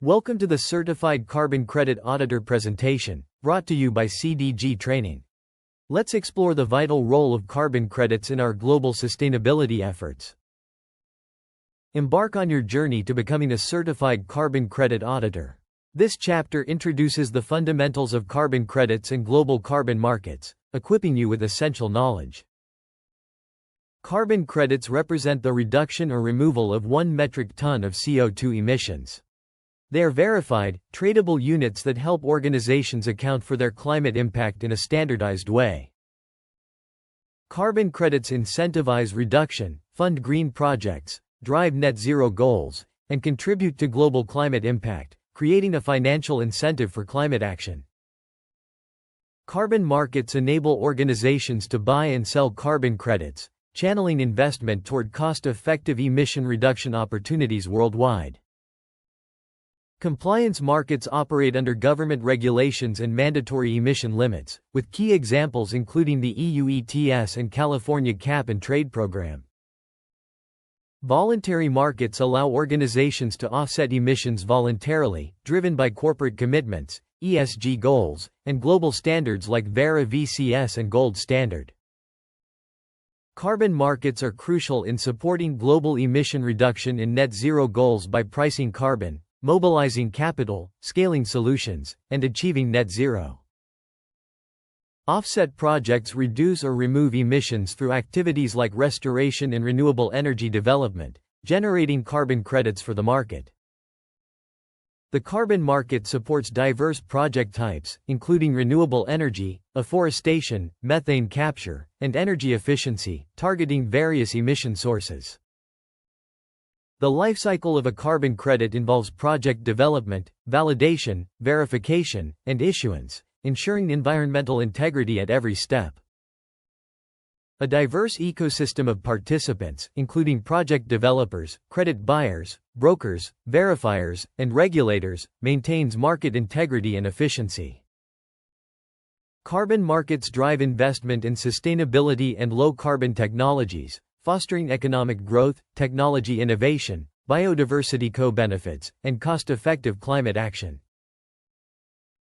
Welcome to the Certified Carbon Credit Auditor presentation, brought to you by CDG Training. Let's explore the vital role of carbon credits in our global sustainability efforts. Embark on your journey to becoming a certified carbon credit auditor. This chapter introduces the fundamentals of carbon credits and global carbon markets, equipping you with essential knowledge. Carbon credits represent the reduction or removal of 1 metric ton of CO2 emissions. They are verified, tradable units that help organizations account for their climate impact in a standardized way. Carbon credits incentivize reduction, fund green projects, drive net zero goals, and contribute to global climate impact, creating a financial incentive for climate action. Carbon markets enable organizations to buy and sell carbon credits, channeling investment toward cost-effective emission reduction opportunities worldwide. Compliance markets operate under government regulations and mandatory emission limits, with key examples including the EU ETS and California Cap and Trade Program. Voluntary markets allow organizations to offset emissions voluntarily, driven by corporate commitments, ESG goals, and global standards like Verra VCS and Gold Standard. Carbon markets are crucial in supporting global emission reduction and net zero goals by pricing carbon, mobilizing capital, scaling solutions, and achieving net zero. Offset projects reduce or remove emissions through activities like restoration and renewable energy development, generating carbon credits for the market. The carbon market supports diverse project types, including renewable energy, afforestation, methane capture, and energy efficiency, targeting various emission sources. The life cycle of a carbon credit involves project development, validation, verification, and issuance, ensuring environmental integrity at every step. A diverse ecosystem of participants, including project developers, credit buyers, brokers, verifiers, and regulators, maintains market integrity and efficiency. Carbon markets drive investment in sustainability and low-carbon technologies, fostering economic growth, technology innovation, biodiversity co-benefits, and cost-effective climate action.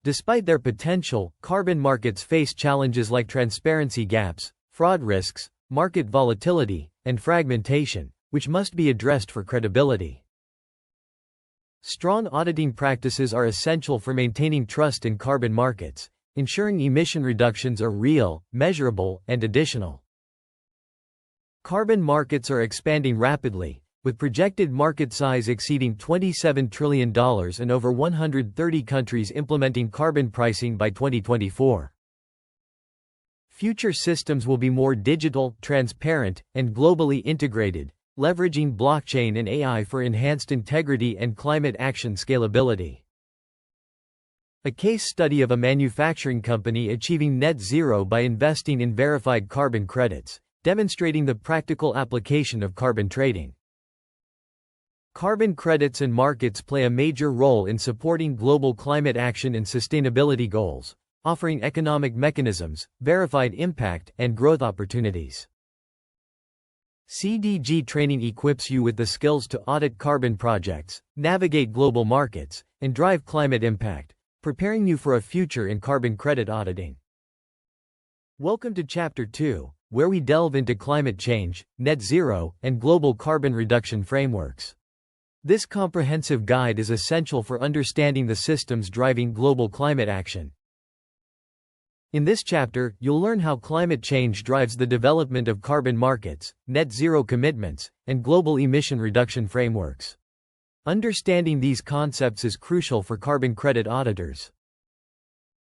Despite their potential, carbon markets face challenges like transparency gaps, fraud risks, market volatility, and fragmentation, which must be addressed for credibility. Strong auditing practices are essential for maintaining trust in carbon markets, ensuring emission reductions are real, measurable, and additional. Carbon markets are expanding rapidly, with projected market size exceeding $27 trillion and over 130 countries implementing carbon pricing by 2024. Future systems will be more digital, transparent, and globally integrated, leveraging blockchain and AI for enhanced integrity and climate action scalability. A case study of a manufacturing company achieving net zero by investing in verified carbon credits, demonstrating the practical application of carbon trading. Carbon credits and markets play a major role in supporting global climate action and sustainability goals, offering economic mechanisms, verified impact, and growth opportunities. CDG Training equips you with the skills to audit carbon projects, navigate global markets, and drive climate impact, preparing you for a future in carbon credit auditing. Welcome to Chapter 2, where we delve into climate change, net zero, and global carbon reduction frameworks. This comprehensive guide is essential for understanding the systems driving global climate action. In this chapter, you'll learn how climate change drives the development of carbon markets, net zero commitments, and global emission reduction frameworks. Understanding these concepts is crucial for carbon credit auditors.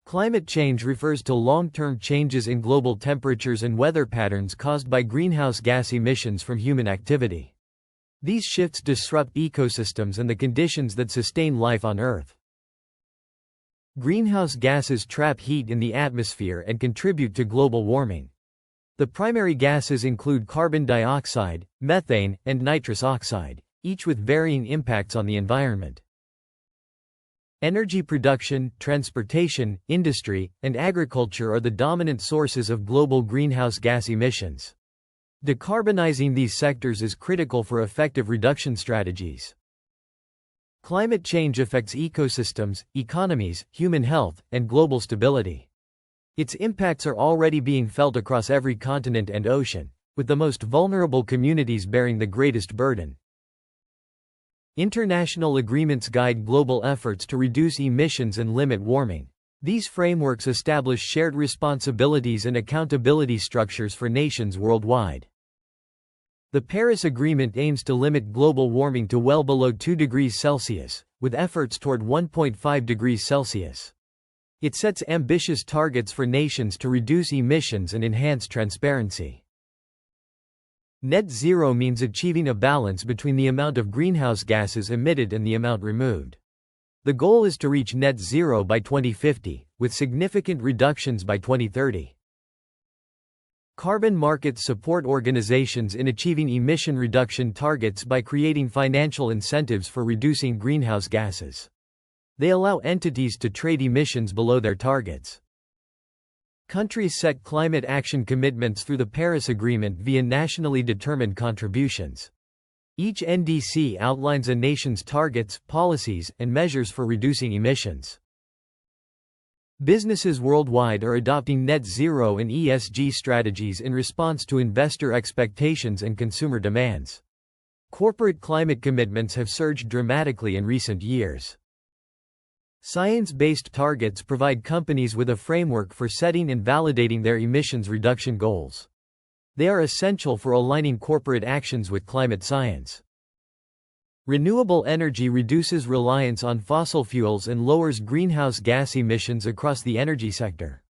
Climate change refers to long-term changes in global temperatures and weather patterns caused by greenhouse gas emissions from human activity. These shifts disrupt ecosystems and the conditions that sustain life on Earth. Greenhouse gases trap heat in the atmosphere and contribute to global warming. The primary gases include carbon dioxide, methane, and nitrous oxide, each with varying impacts on the environment. Energy production, transportation, industry, and agriculture are the dominant sources of global greenhouse gas emissions. Decarbonizing these sectors is critical for effective reduction strategies. Climate change affects ecosystems, economies, human health, and global stability. Its impacts are already being felt across every continent and ocean, with the most vulnerable communities bearing the greatest burden. International agreements guide global efforts to reduce emissions and limit warming. These frameworks establish shared responsibilities and accountability structures for nations worldwide. The Paris Agreement aims to limit global warming to well below 2 degrees Celsius, with efforts toward 1.5 degrees Celsius. It sets ambitious targets for nations to reduce emissions and enhance transparency. Net zero means achieving a balance between the amount of greenhouse gases emitted and the amount removed. The goal is to reach net zero by 2050, with significant reductions by 2030. Carbon markets support organizations in achieving emission reduction targets by creating financial incentives for reducing greenhouse gases. They allow entities to trade emissions below their targets. Countries set climate action commitments through the Paris Agreement via nationally determined contributions. Each NDC outlines a nation's targets, policies, and measures for reducing emissions. Businesses worldwide are adopting net zero and ESG strategies in response to investor expectations and consumer demands. Corporate climate commitments have surged dramatically in recent years. Science-based targets provide companies with a framework for setting and validating their emissions reduction goals. They are essential for aligning corporate actions with climate science. Renewable energy reduces reliance on fossil fuels and lowers greenhouse gas emissions across the energy sector.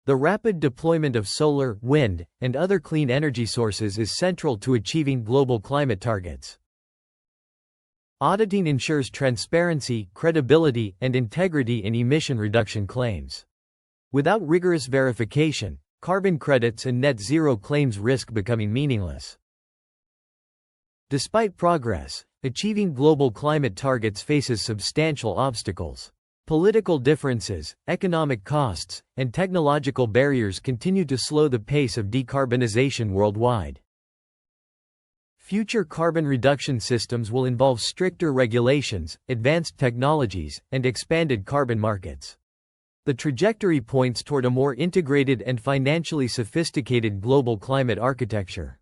The rapid deployment of solar, wind, and other clean energy sources is central to achieving global climate targets. Auditing ensures transparency, credibility, and integrity in emission reduction claims. Without rigorous verification, carbon credits and net zero claims risk becoming meaningless. Despite progress, achieving global climate targets faces substantial obstacles. Political differences, economic costs, and technological barriers continue to slow the pace of decarbonization worldwide. Future carbon reduction systems will involve stricter regulations, advanced technologies, and expanded carbon markets. The trajectory points toward a more integrated and financially sophisticated global climate architecture.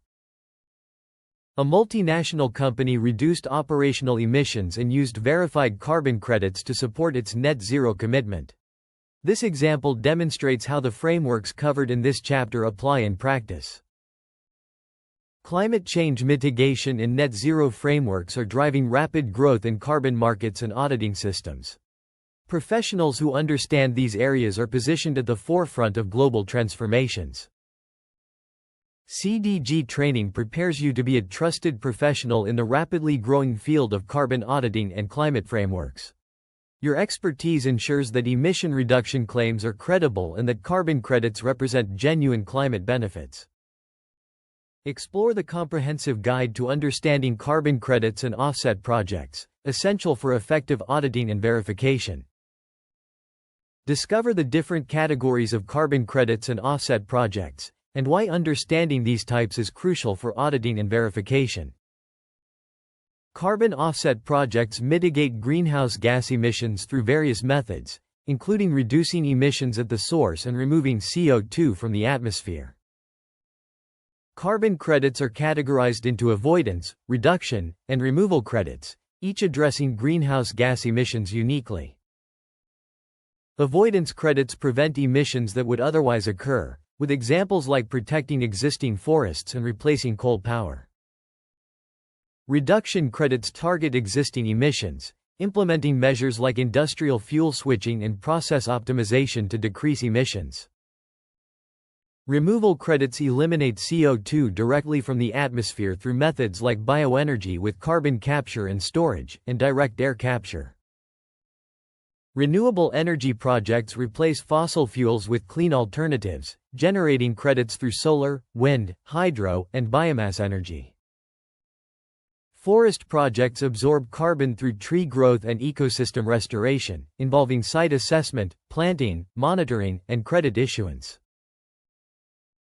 A multinational company reduced operational emissions and used verified carbon credits to support its net zero commitment. This example demonstrates how the frameworks covered in this chapter apply in practice. Climate change mitigation and net zero frameworks are driving rapid growth in carbon markets and auditing systems. Professionals who understand these areas are positioned at the forefront of global transformations. CDG training prepares you to be a trusted professional in the rapidly growing field of carbon auditing and climate frameworks. Your expertise ensures that emission reduction claims are credible and that carbon credits represent genuine climate benefits. Explore the comprehensive guide to understanding carbon credits and offset projects, essential for effective auditing and verification. Discover the different categories of carbon credits and offset projects, and why understanding these types is crucial for auditing and verification. Carbon offset projects mitigate greenhouse gas emissions through various methods, including reducing emissions at the source and removing CO2 from the atmosphere. Carbon credits are categorized into avoidance, reduction, and removal credits, each addressing greenhouse gas emissions uniquely. Avoidance credits prevent emissions that would otherwise occur, with examples like protecting existing forests and replacing coal power. Reduction credits target existing emissions, implementing measures like industrial fuel switching and process optimization to decrease emissions. Removal credits eliminate CO2 directly from the atmosphere through methods like bioenergy with carbon capture and storage, and direct air capture. Renewable energy projects replace fossil fuels with clean alternatives, generating credits through solar, wind, hydro, and biomass energy. Forest projects absorb carbon through tree growth and ecosystem restoration, involving site assessment, planting, monitoring, and credit issuance.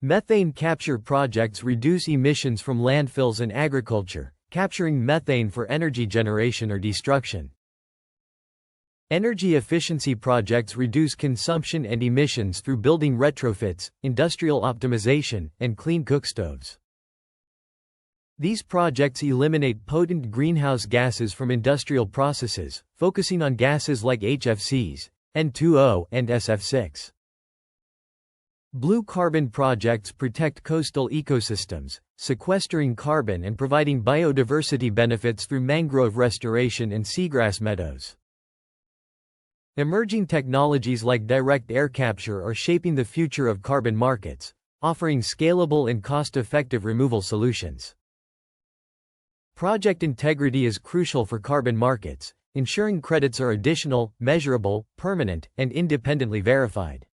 Methane capture projects reduce emissions from landfills and agriculture, capturing methane for energy generation or destruction. Energy efficiency projects reduce consumption and emissions through building retrofits, industrial optimization, and clean cookstoves. These projects eliminate potent greenhouse gases from industrial processes, focusing on gases like HFCs, N2O, and SF6. Blue carbon projects protect coastal ecosystems, sequestering carbon and providing biodiversity benefits through mangrove restoration and seagrass meadows. Emerging technologies like direct air capture are shaping the future of carbon markets, offering scalable and cost-effective removal solutions. Project integrity is crucial for carbon markets, ensuring credits are additional, measurable, permanent, and independently verified.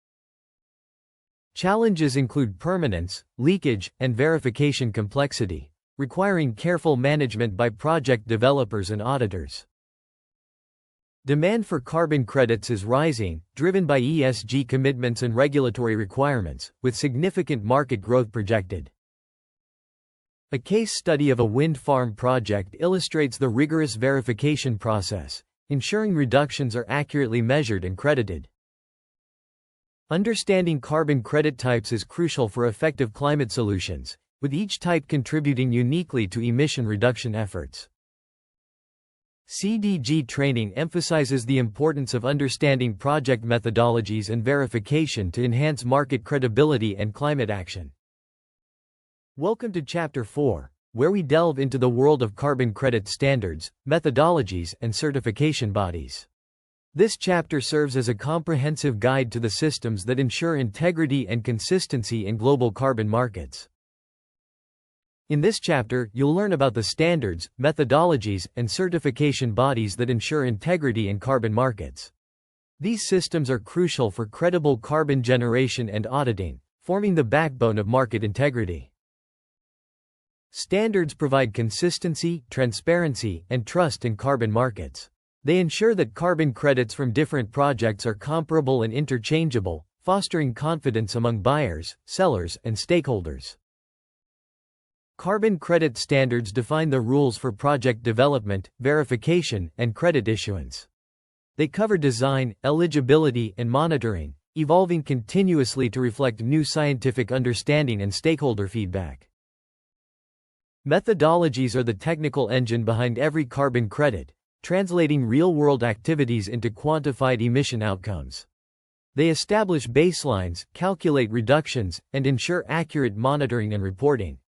Challenges include permanence, leakage, and verification complexity, requiring careful management by project developers and auditors. Demand for carbon credits is rising, driven by ESG commitments and regulatory requirements, with significant market growth projected. A case study of a wind farm project illustrates the rigorous verification process, ensuring reductions are accurately measured and credited. Understanding carbon credit types is crucial for effective climate solutions, with each type contributing uniquely to emission reduction efforts. CDG training emphasizes the importance of understanding project methodologies and verification to enhance market credibility and climate action. Welcome to Chapter 4, where we delve into the world of carbon credit standards, methodologies, and certification bodies. This chapter serves as a comprehensive guide to the systems that ensure integrity and consistency in global carbon markets. In this chapter, you'll learn about the standards, methodologies, and certification bodies that ensure integrity in carbon markets. These systems are crucial for credible carbon generation and auditing, forming the backbone of market integrity. Standards provide consistency, transparency, and trust in carbon markets. They ensure that carbon credits from different projects are comparable and interchangeable, fostering confidence among buyers, sellers, and stakeholders. Carbon credit standards define the rules for project development, verification, and credit issuance. They cover design, eligibility, and monitoring, evolving continuously to reflect new scientific understanding and stakeholder feedback. Methodologies are the technical engine behind every carbon credit, translating real-world activities into quantified emission outcomes. They establish baselines, calculate reductions, and ensure accurate monitoring and reporting.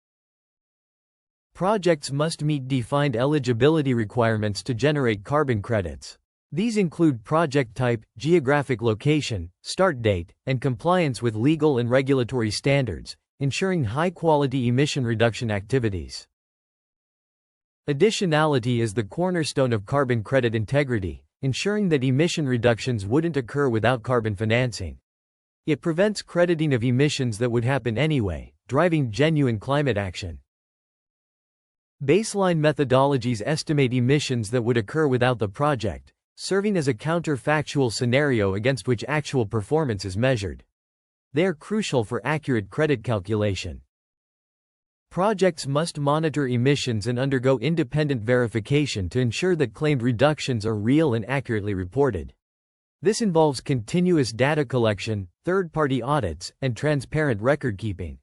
Projects must meet defined eligibility requirements to generate carbon credits. These include project type, geographic location, start date, and compliance with legal and regulatory standards, ensuring high-quality emission reduction activities. Additionality is the cornerstone of carbon credit integrity, ensuring that emission reductions wouldn't occur without carbon financing. It prevents crediting of emissions that would happen anyway, driving genuine climate action. Baseline methodologies estimate emissions that would occur without the project, serving as a counterfactual scenario against which actual performance is measured. They are crucial for accurate credit calculation. Projects must monitor emissions and undergo independent verification to ensure that claimed reductions are real and accurately reported. This involves continuous data collection, third-party audits, and transparent record-keeping.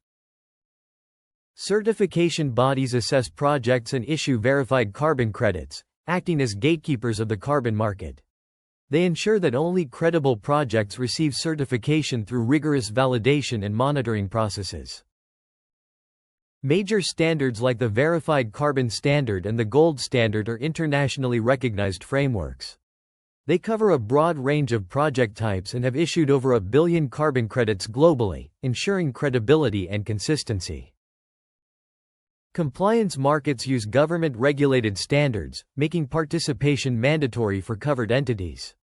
Certification bodies assess projects and issue verified carbon credits, acting as gatekeepers of the carbon market. They ensure that only credible projects receive certification through rigorous validation and monitoring processes. Major standards like the Verified Carbon Standard and the Gold Standard are internationally recognized frameworks. They cover a broad range of project types and have issued over 1 billion carbon credits globally, ensuring credibility and consistency. Compliance markets use government-regulated standards, making participation mandatory for covered entities.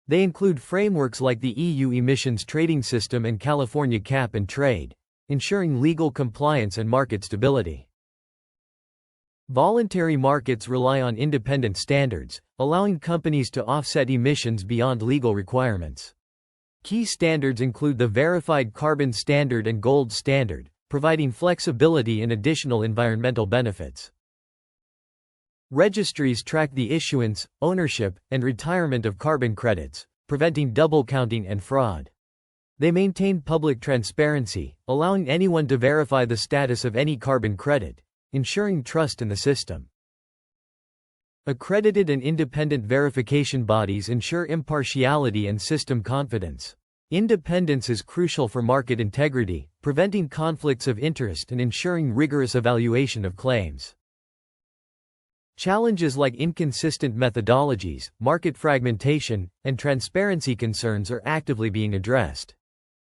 They include frameworks like the EU Emissions Trading System and California Cap and Trade, ensuring legal compliance and market stability. Voluntary markets rely on independent standards, allowing companies to offset emissions beyond legal requirements. Key standards include the Verified Carbon Standard and Gold Standard, providing flexibility and additional environmental benefits. Registries track the issuance, ownership, and retirement of carbon credits, preventing double counting and fraud. They maintain public transparency, allowing anyone to verify the status of any carbon credit, ensuring trust in the system. Accredited and independent verification bodies ensure impartiality and system confidence. Independence is crucial for market integrity, preventing conflicts of interest and ensuring rigorous evaluation of claims. Challenges like inconsistent methodologies, market fragmentation, and transparency concerns are actively being addressed.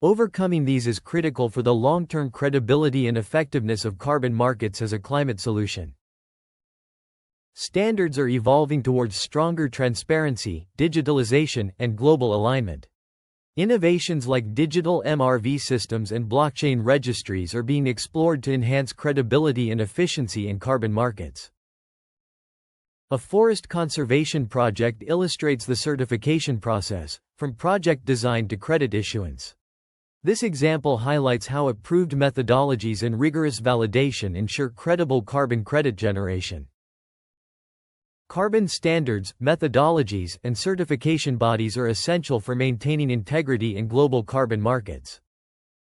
Overcoming these is critical for the long-term credibility and effectiveness of carbon markets as a climate solution. Standards are evolving towards stronger transparency, digitalization, and global alignment. Innovations like digital MRV systems and blockchain registries are being explored to enhance credibility and efficiency in carbon markets. A forest conservation project illustrates the certification process, from project design to credit issuance. This example highlights how approved methodologies and rigorous validation ensure credible carbon credit generation. Carbon standards, methodologies, and certification bodies are essential for maintaining integrity in global carbon markets.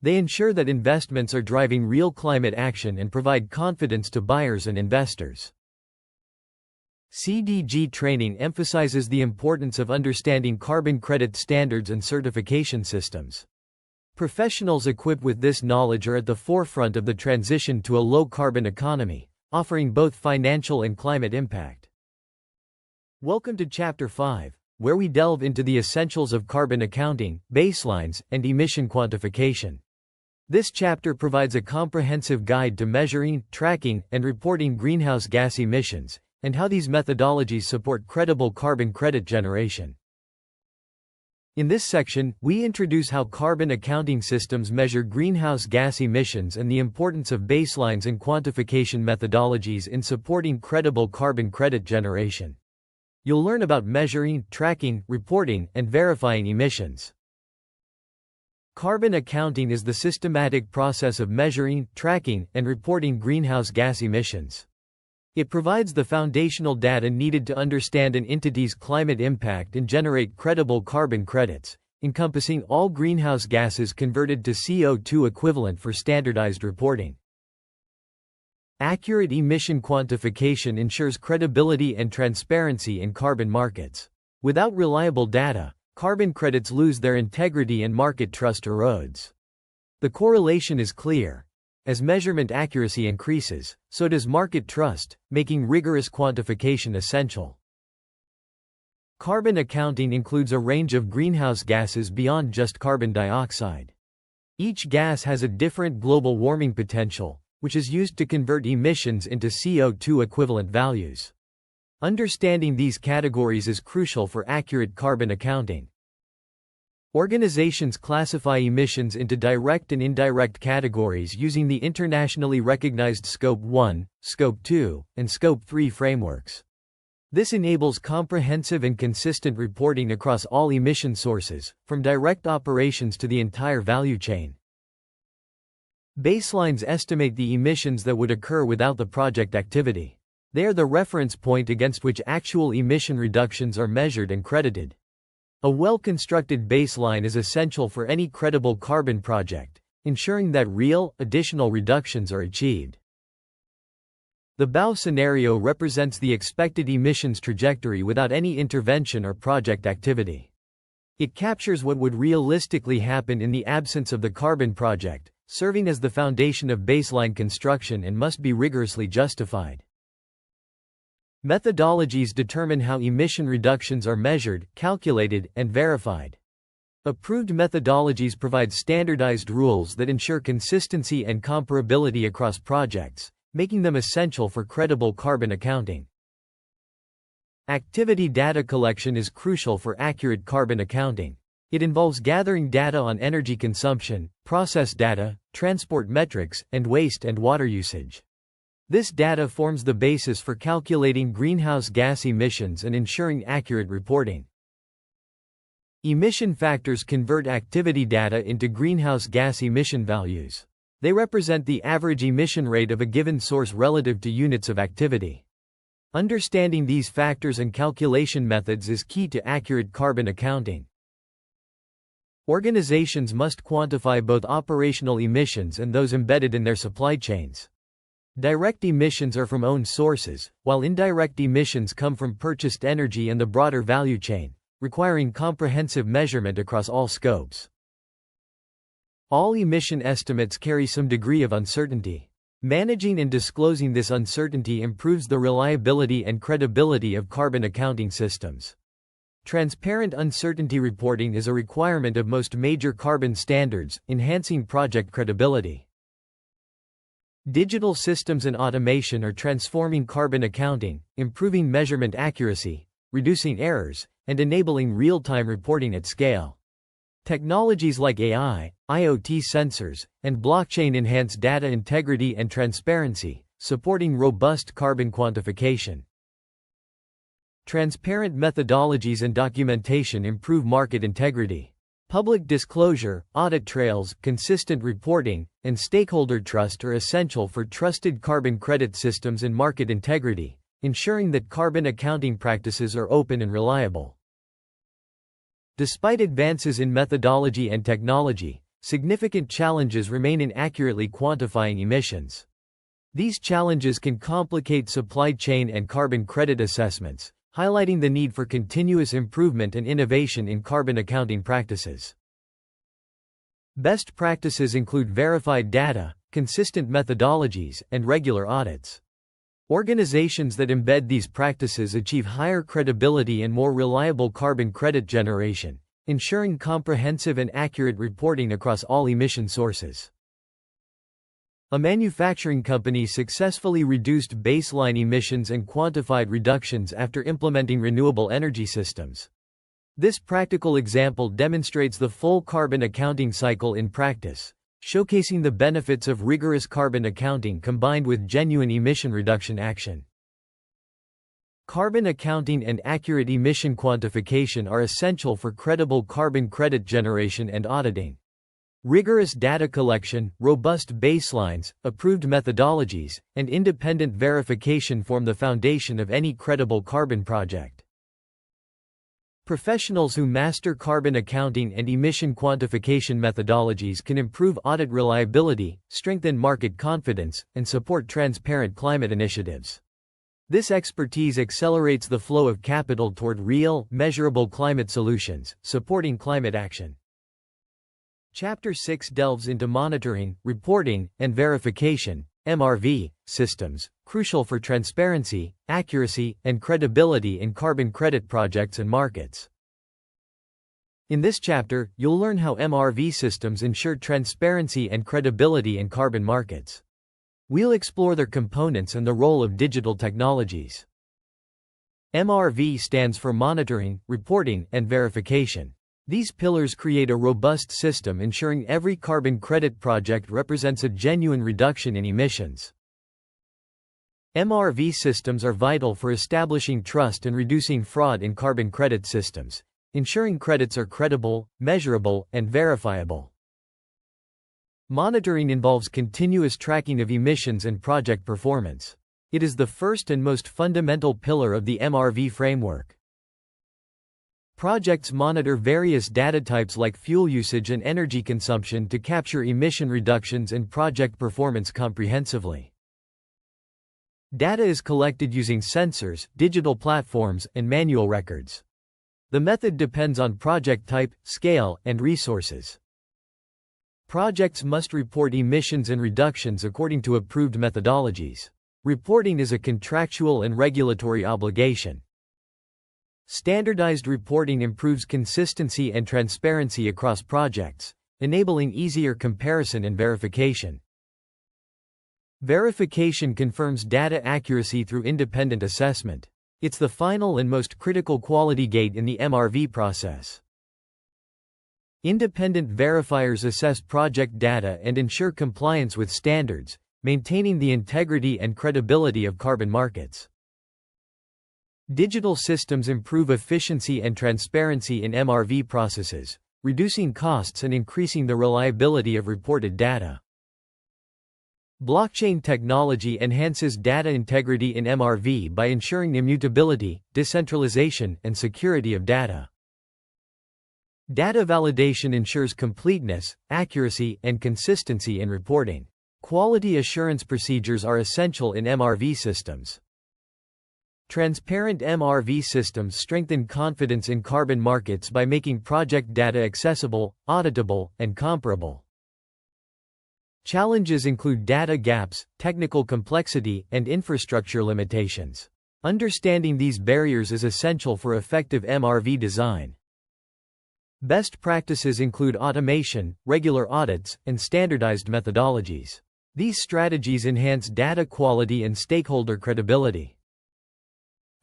They ensure that investments are driving real climate action and provide confidence to buyers and investors. CDG training emphasizes the importance of understanding carbon credit standards and certification systems. Professionals equipped with this knowledge are at the forefront of the transition to a low-carbon economy, offering both financial and climate impact. Welcome to Chapter 5, where we delve into the essentials of carbon accounting, baselines, and emission quantification. This chapter provides a comprehensive guide to measuring, tracking, and reporting greenhouse gas emissions, and how these methodologies support credible carbon credit generation. In this section, we introduce how carbon accounting systems measure greenhouse gas emissions and the importance of baselines and quantification methodologies in supporting credible carbon credit generation. You'll learn about measuring, tracking, reporting, and verifying emissions. Carbon accounting is the systematic process of measuring, tracking, and reporting greenhouse gas emissions. It provides the foundational data needed to understand an entity's climate impact and generate credible carbon credits, encompassing all greenhouse gases converted to CO2 equivalent for standardized reporting. Accurate emission quantification ensures credibility and transparency in carbon markets. Without reliable data, carbon credits lose their integrity and market trust erodes. The correlation is clear. As measurement accuracy increases, so does market trust, making rigorous quantification essential. Carbon accounting includes a range of greenhouse gases beyond just carbon dioxide. Each gas has a different global warming potential, which is used to convert emissions into CO2 equivalent values. Understanding these categories is crucial for accurate carbon accounting. Organizations classify emissions into direct and indirect categories using the internationally recognized Scope 1, Scope 2, and Scope 3 frameworks. This enables comprehensive and consistent reporting across all emission sources, from direct operations to the entire value chain. Baselines estimate the emissions that would occur without the project activity. They are the reference point against which actual emission reductions are measured and credited. A well-constructed baseline is essential for any credible carbon project, ensuring that real, additional reductions are achieved. The bow scenario represents the expected emissions trajectory without any intervention or project activity. It captures what would realistically happen in the absence of the carbon project, serving as the foundation of baseline construction and must be rigorously justified. Methodologies determine how emission reductions are measured, calculated, and verified. Approved methodologies provide standardized rules that ensure consistency and comparability across projects, making them essential for credible carbon accounting. Activity data collection is crucial for accurate carbon accounting. It involves gathering data on energy consumption, process data, transport metrics, and waste and water usage. This data forms the basis for calculating greenhouse gas emissions and ensuring accurate reporting. Emission factors convert activity data into greenhouse gas emission values. They represent the average emission rate of a given source relative to units of activity. Understanding these factors and calculation methods is key to accurate carbon accounting. Organizations must quantify both operational emissions and those embedded in their supply chains. Direct emissions are from owned sources, while indirect emissions come from purchased energy and the broader value chain, requiring comprehensive measurement across all scopes. All emission estimates carry some degree of uncertainty. Managing and disclosing this uncertainty improves the reliability and credibility of carbon accounting systems. Transparent uncertainty reporting is a requirement of most major carbon standards, enhancing project credibility. Digital systems and automation are transforming carbon accounting, improving measurement accuracy, reducing errors, and enabling real-time reporting at scale. Technologies like AI, IoT sensors, and blockchain enhance data integrity and transparency, supporting robust carbon quantification. Transparent methodologies and documentation improve market integrity. Public disclosure, audit trails, consistent reporting, and stakeholder trust are essential for trusted carbon credit systems and market integrity, ensuring that carbon accounting practices are open and reliable. Despite advances in methodology and technology, significant challenges remain in accurately quantifying emissions. These challenges can complicate supply chain and carbon credit assessments, highlighting the need for continuous improvement and innovation in carbon accounting practices. Best practices include verified data, consistent methodologies, and regular audits. Organizations that embed these practices achieve higher credibility and more reliable carbon credit generation, ensuring comprehensive and accurate reporting across all emission sources. A manufacturing company successfully reduced baseline emissions and quantified reductions after implementing renewable energy systems. This practical example demonstrates the full carbon accounting cycle in practice, showcasing the benefits of rigorous carbon accounting combined with genuine emission reduction action. Carbon accounting and accurate emission quantification are essential for credible carbon credit generation and auditing. Rigorous data collection, robust baselines, approved methodologies, and independent verification form the foundation of any credible carbon project. Professionals who master carbon accounting and emission quantification methodologies can improve audit reliability, strengthen market confidence, and support transparent climate initiatives. This expertise accelerates the flow of capital toward real, measurable climate solutions, supporting climate action. Chapter 6 delves into monitoring, reporting, and verification (MRV) systems, crucial for transparency, accuracy, and credibility in carbon credit projects and markets. In this chapter, you'll learn how MRV systems ensure transparency and credibility in carbon markets. We'll explore their components and the role of digital technologies. MRV stands for monitoring, reporting, and verification. These pillars create a robust system ensuring every carbon credit project represents a genuine reduction in emissions. MRV systems are vital for establishing trust and reducing fraud in carbon credit systems, ensuring credits are credible, measurable, and verifiable. Monitoring involves continuous tracking of emissions and project performance. It is the first and most fundamental pillar of the MRV framework. Projects monitor various data types like fuel usage and energy consumption to capture emission reductions and project performance comprehensively. Data is collected using sensors, digital platforms, and manual records. The method depends on project type, scale, and resources. Projects must report emissions and reductions according to approved methodologies. Reporting is a contractual and regulatory obligation. Standardized reporting improves consistency and transparency across projects, enabling easier comparison and verification. Verification confirms data accuracy through independent assessment. It's the final and most critical quality gate in the MRV process. Independent verifiers assess project data and ensure compliance with standards, maintaining the integrity and credibility of carbon markets. Digital systems improve efficiency and transparency in MRV processes, reducing costs and increasing the reliability of reported data. Blockchain technology enhances data integrity in MRV by ensuring immutability, decentralization, and security of data. Data validation ensures completeness, accuracy, and consistency in reporting. Quality assurance procedures are essential in MRV systems. Transparent MRV systems strengthen confidence in carbon markets by making project data accessible, auditable, and comparable. Challenges include data gaps, technical complexity, and infrastructure limitations. Understanding these barriers is essential for effective MRV design. Best practices include automation, regular audits, and standardized methodologies. These strategies enhance data quality and stakeholder credibility.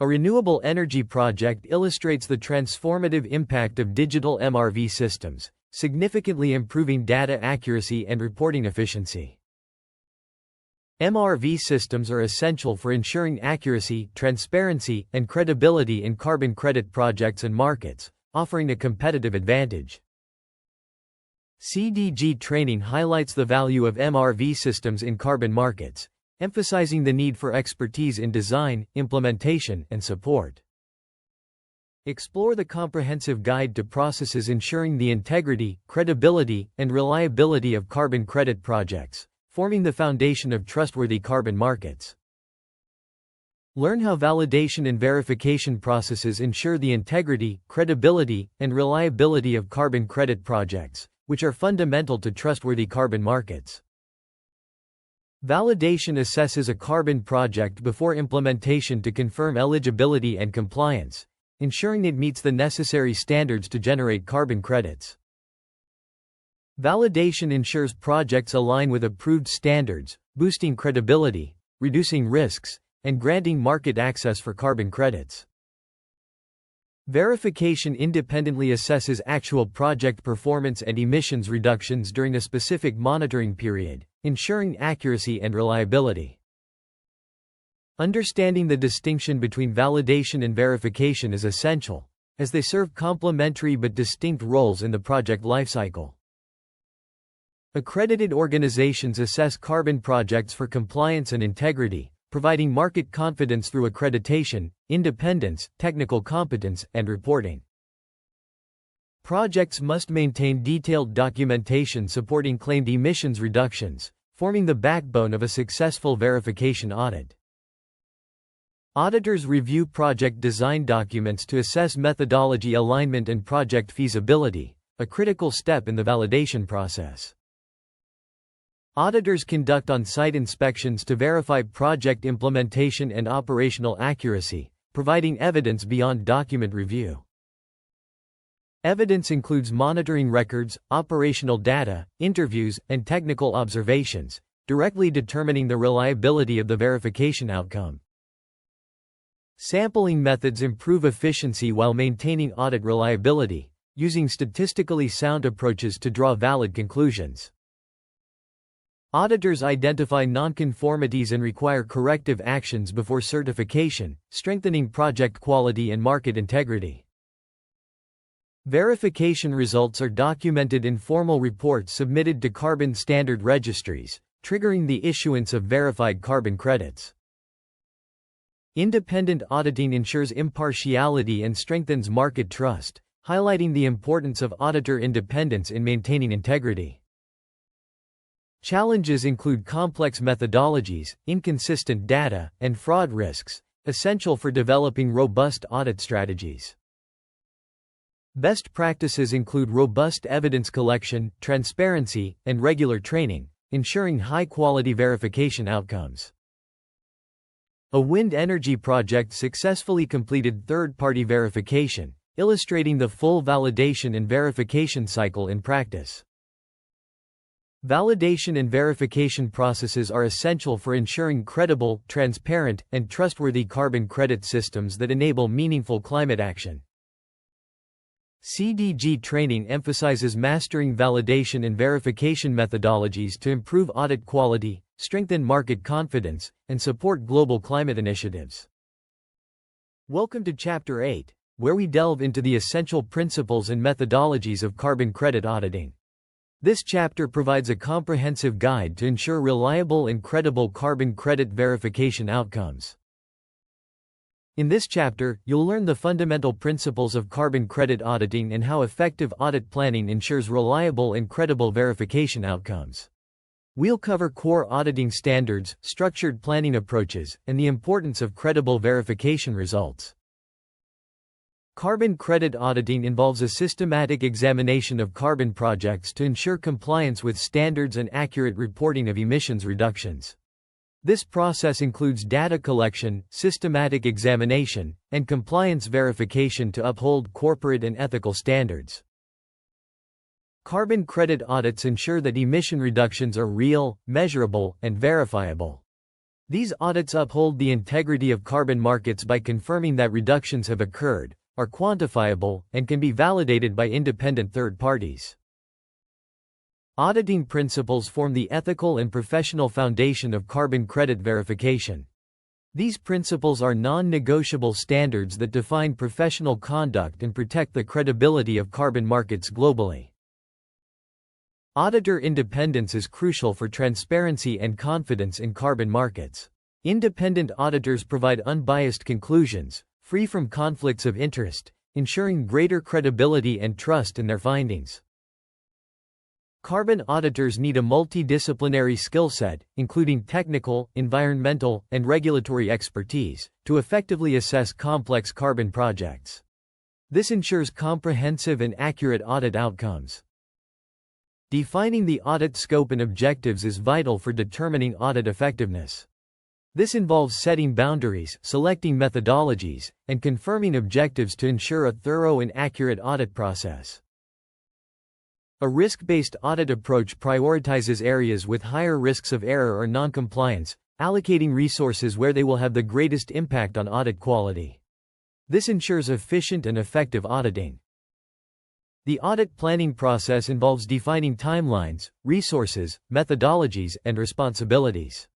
A renewable energy project illustrates the transformative impact of digital MRV systems, significantly improving data accuracy and reporting efficiency. MRV systems are essential for ensuring accuracy, transparency, and credibility in carbon credit projects and markets, offering a competitive advantage. CDG training highlights the value of MRV systems in carbon markets, emphasizing the need for expertise in design, implementation, and support. Explore the comprehensive guide to processes ensuring the integrity, credibility, and reliability of carbon credit projects, forming the foundation of trustworthy carbon markets. Learn how validation and verification processes ensure the integrity, credibility, and reliability of carbon credit projects, which are fundamental to trustworthy carbon markets. Validation assesses a carbon project before implementation to confirm eligibility and compliance, ensuring it meets the necessary standards to generate carbon credits. Validation ensures projects align with approved standards, boosting credibility, reducing risks, and granting market access for carbon credits. Verification independently assesses actual project performance and emissions reductions during a specific monitoring period, ensuring accuracy and reliability. Understanding the distinction between validation and verification is essential, as they serve complementary but distinct roles in the project lifecycle. Accredited organizations assess carbon projects for compliance and integrity, providing market confidence through accreditation, independence, technical competence, and reporting. Projects must maintain detailed documentation supporting claimed emissions reductions, forming the backbone of a successful verification audit. Auditors review project design documents to assess methodology alignment and project feasibility, a critical step in the validation process. Auditors conduct on-site inspections to verify project implementation and operational accuracy, providing evidence beyond document review. Evidence includes monitoring records, operational data, interviews, and technical observations, directly determining the reliability of the verification outcome. Sampling methods improve efficiency while maintaining audit reliability, using statistically sound approaches to draw valid conclusions. Auditors identify nonconformities and require corrective actions before certification, strengthening project quality and market integrity. Verification results are documented in formal reports submitted to carbon standard registries, triggering the issuance of verified carbon credits. Independent auditing ensures impartiality and strengthens market trust, highlighting the importance of auditor independence in maintaining integrity. Challenges include complex methodologies, inconsistent data, and fraud risks, essential for developing robust audit strategies. Best practices include robust evidence collection, transparency, and regular training, ensuring high-quality verification outcomes. A wind energy project successfully completed third-party verification, illustrating the full validation and verification cycle in practice. Validation and verification processes are essential for ensuring credible, transparent, and trustworthy carbon credit systems that enable meaningful climate action. CDG training emphasizes mastering validation and verification methodologies to improve audit quality, strengthen market confidence, and support global climate initiatives. Welcome to Chapter 8, where we delve into the essential principles and methodologies of carbon credit auditing. This chapter provides a comprehensive guide to ensure reliable and credible carbon credit verification outcomes. In this chapter, you'll learn the fundamental principles of carbon credit auditing and how effective audit planning ensures reliable and credible verification outcomes. We'll cover core auditing standards, structured planning approaches, and the importance of credible verification results. Carbon credit auditing involves a systematic examination of carbon projects to ensure compliance with standards and accurate reporting of emissions reductions. This process includes data collection, systematic examination, and compliance verification to uphold corporate and ethical standards. Carbon credit audits ensure that emission reductions are real, measurable, and verifiable. These audits uphold the integrity of carbon markets by confirming that reductions have occurred, are quantifiable, and can be validated by independent third parties. Auditing principles form the ethical and professional foundation of carbon credit verification. These principles are non-negotiable standards that define professional conduct and protect the credibility of carbon markets globally. Auditor independence is crucial for transparency and confidence in carbon markets. Independent auditors provide unbiased conclusions, free from conflicts of interest, ensuring greater credibility and trust in their findings. Carbon auditors need a multidisciplinary skill set, including technical, environmental, and regulatory expertise, to effectively assess complex carbon projects. This ensures comprehensive and accurate audit outcomes. Defining the audit scope and objectives is vital for determining audit effectiveness. This involves setting boundaries, selecting methodologies, and confirming objectives to ensure a thorough and accurate audit process. A risk-based audit approach prioritizes areas with higher risks of error or non-compliance, allocating resources where they will have the greatest impact on audit quality. This ensures efficient and effective auditing. The audit planning process involves defining timelines, resources, methodologies, and responsibilities.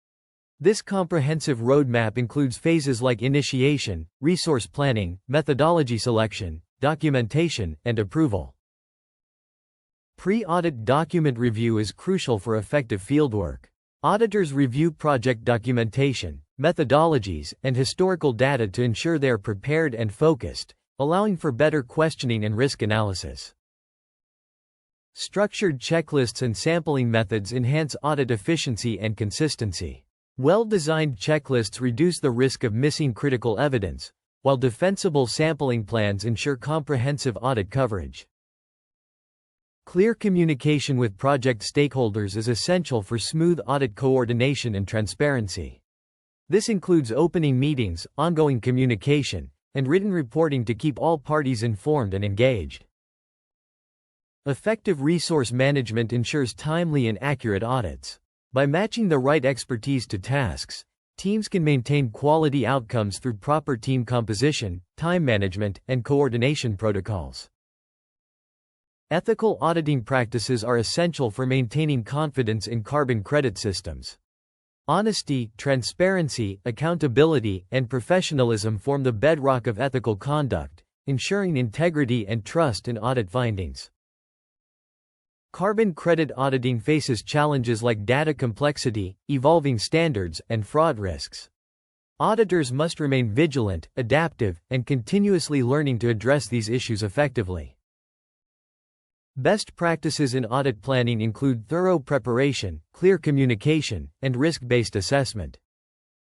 This comprehensive roadmap includes phases like initiation, resource planning, methodology selection, documentation, and approval. Pre-audit document review is crucial for effective fieldwork. Auditors review project documentation, methodologies, and historical data to ensure they are prepared and focused, allowing for better questioning and risk analysis. Structured checklists and sampling methods enhance audit efficiency and consistency. Well-designed checklists reduce the risk of missing critical evidence, while defensible sampling plans ensure comprehensive audit coverage. Clear communication with project stakeholders is essential for smooth audit coordination and transparency. This includes opening meetings, ongoing communication, and written reporting to keep all parties informed and engaged. Effective resource management ensures timely and accurate audits. By matching the right expertise to tasks, teams can maintain quality outcomes through proper team composition, time management, and coordination protocols. Ethical auditing practices are essential for maintaining confidence in carbon credit systems. Honesty, transparency, accountability, and professionalism form the bedrock of ethical conduct, ensuring integrity and trust in audit findings. Carbon credit auditing faces challenges like data complexity, evolving standards, and fraud risks. Auditors must remain vigilant, adaptive, and continuously learning to address these issues effectively. Best practices in audit planning include thorough preparation, clear communication, and risk-based assessment.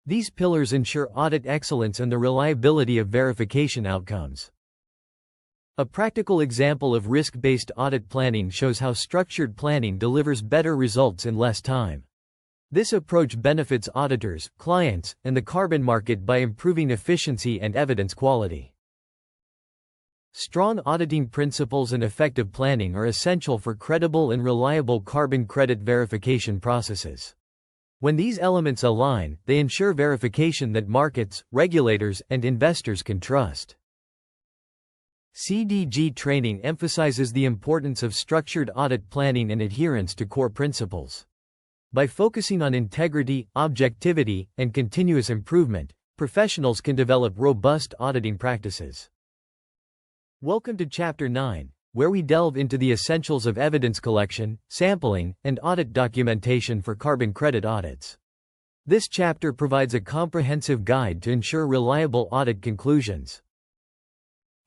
These pillars ensure audit excellence and the reliability of verification outcomes. A practical example of risk-based audit planning shows how structured planning delivers better results in less time. This approach benefits auditors, clients, and the carbon market by improving efficiency and evidence quality. Strong auditing principles and effective planning are essential for credible and reliable carbon credit verification processes. When these elements align, they ensure verification that markets, regulators, and investors can trust. CDG training emphasizes the importance of structured audit planning and adherence to core principles. By focusing on integrity, objectivity, and continuous improvement, professionals can develop robust auditing practices. Welcome to Chapter 9, where we delve into the essentials of evidence collection, sampling, and audit documentation for carbon credit audits. This chapter provides a comprehensive guide to ensure reliable audit conclusions.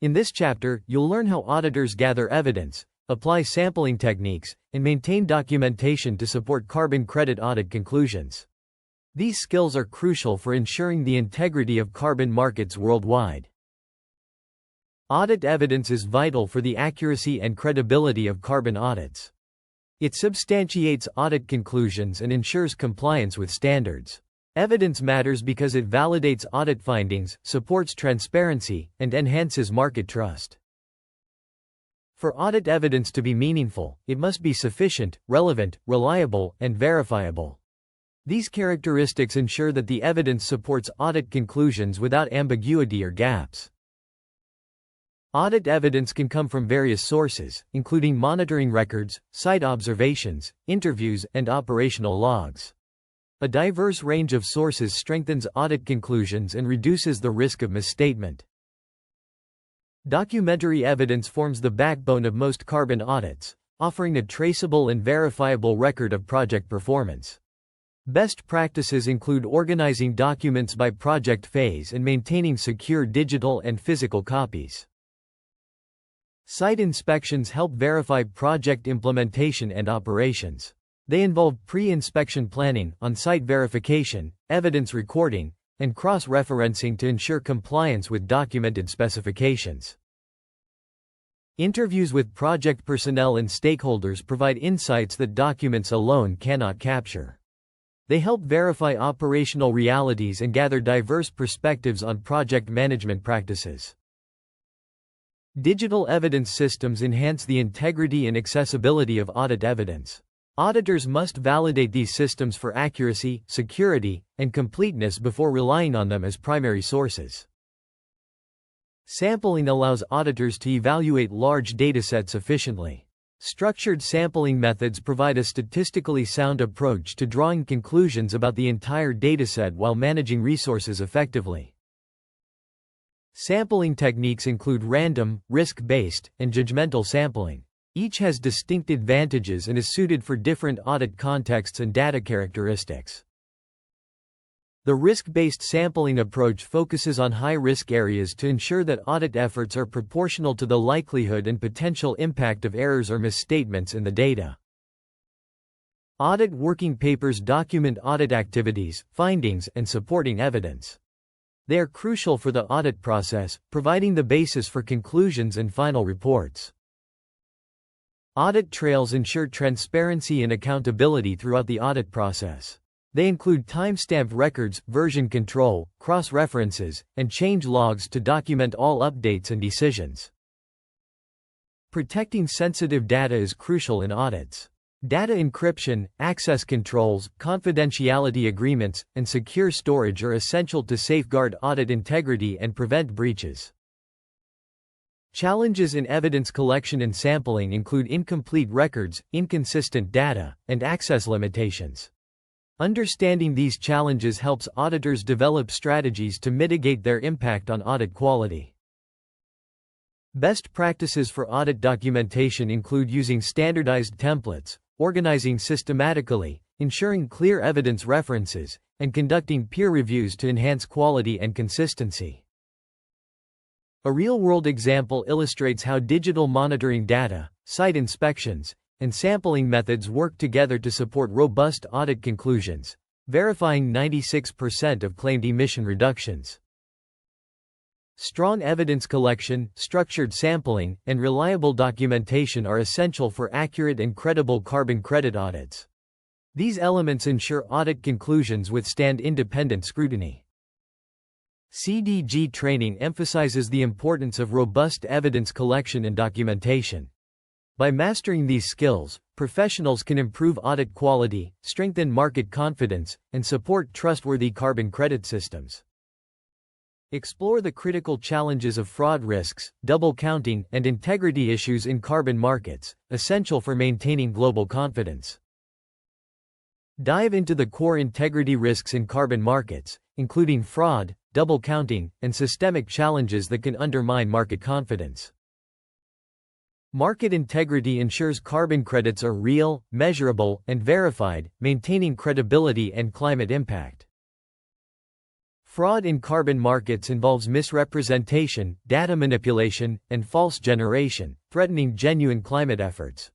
In this chapter, you'll learn how auditors gather evidence, apply sampling techniques, and maintain documentation to support carbon credit audit conclusions. These skills are crucial for ensuring the integrity of carbon markets worldwide. Audit evidence is vital for the accuracy and credibility of carbon audits. It substantiates audit conclusions and ensures compliance with standards. Evidence matters because it validates audit findings, supports transparency, and enhances market trust. For audit evidence to be meaningful, it must be sufficient, relevant, reliable, and verifiable. These characteristics ensure that the evidence supports audit conclusions without ambiguity or gaps. Audit evidence can come from various sources, including monitoring records, site observations, interviews, and operational logs. A diverse range of sources strengthens audit conclusions and reduces the risk of misstatement. Documentary evidence forms the backbone of most carbon audits, offering a traceable and verifiable record of project performance. Best practices include organizing documents by project phase and maintaining secure digital and physical copies. Site inspections help verify project implementation and operations. They involve pre-inspection planning, on-site verification, evidence recording, and cross-referencing to ensure compliance with documented specifications. Interviews with project personnel and stakeholders provide insights that documents alone cannot capture. They help verify operational realities and gather diverse perspectives on project management practices. Digital evidence systems enhance the integrity and accessibility of audit evidence. Auditors must validate these systems for accuracy, security, and completeness before relying on them as primary sources. Sampling allows auditors to evaluate large datasets efficiently. Structured sampling methods provide a statistically sound approach to drawing conclusions about the entire dataset while managing resources effectively. Sampling techniques include random, risk-based, and judgmental sampling. Each has distinct advantages and is suited for different audit contexts and data characteristics. The risk-based sampling approach focuses on high-risk areas to ensure that audit efforts are proportional to the likelihood and potential impact of errors or misstatements in the data. Audit working papers document audit activities, findings, and supporting evidence. They are crucial for the audit process, providing the basis for conclusions and final reports. Audit trails ensure transparency and accountability throughout the audit process. They include timestamped records, version control, cross-references, and change logs to document all updates and decisions. Protecting sensitive data is crucial in audits. Data encryption, access controls, confidentiality agreements, and secure storage are essential to safeguard audit integrity and prevent breaches. Challenges in evidence collection and sampling include incomplete records, inconsistent data, and access limitations. Understanding these challenges helps auditors develop strategies to mitigate their impact on audit quality. Best practices for audit documentation include using standardized templates, organizing systematically, ensuring clear evidence references, and conducting peer reviews to enhance quality and consistency. A real-world example illustrates how digital monitoring data, site inspections, and sampling methods work together to support robust audit conclusions, verifying 96% of claimed emission reductions. Strong evidence collection, structured sampling, and reliable documentation are essential for accurate and credible carbon credit audits. These elements ensure audit conclusions withstand independent scrutiny. CDG training emphasizes the importance of robust evidence collection and documentation. By mastering these skills, professionals can improve audit quality, strengthen market confidence, and support trustworthy carbon credit systems. Explore the critical challenges of fraud risks, double counting, and integrity issues in carbon markets, essential for maintaining global confidence. Dive into the core integrity risks in carbon markets, including fraud, double counting, and systemic challenges that can undermine market confidence. Market integrity ensures carbon credits are real, measurable, and verified, maintaining credibility and climate impact. Fraud in carbon markets involves misrepresentation, data manipulation, and false generation, threatening genuine climate efforts.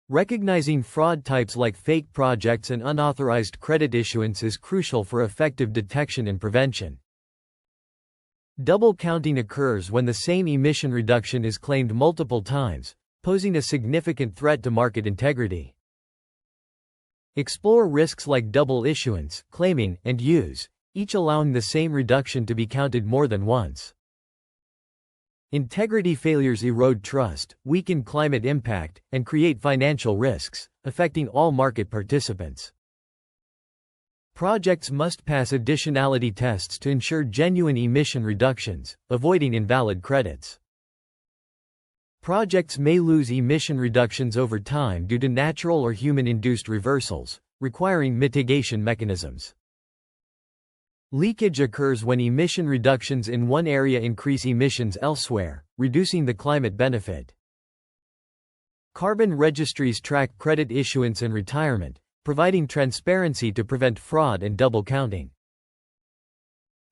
Recognizing fraud types like fake projects and unauthorized credit issuance is crucial for effective detection and prevention. Double counting occurs when the same emission reduction is claimed multiple times, posing a significant threat to market integrity. Explore risks like double issuance, claiming, and use, each allowing the same reduction to be counted more than once. Integrity failures erode trust, weaken climate impact, and create financial risks, affecting all market participants. Projects must pass additionality tests to ensure genuine emission reductions, avoiding invalid credits. Projects may lose emission reductions over time due to natural or human-induced reversals, requiring mitigation mechanisms. Leakage occurs when emission reductions in one area increase emissions elsewhere, reducing the climate benefit. Carbon registries track credit issuance and retirement, providing transparency to prevent fraud and double counting.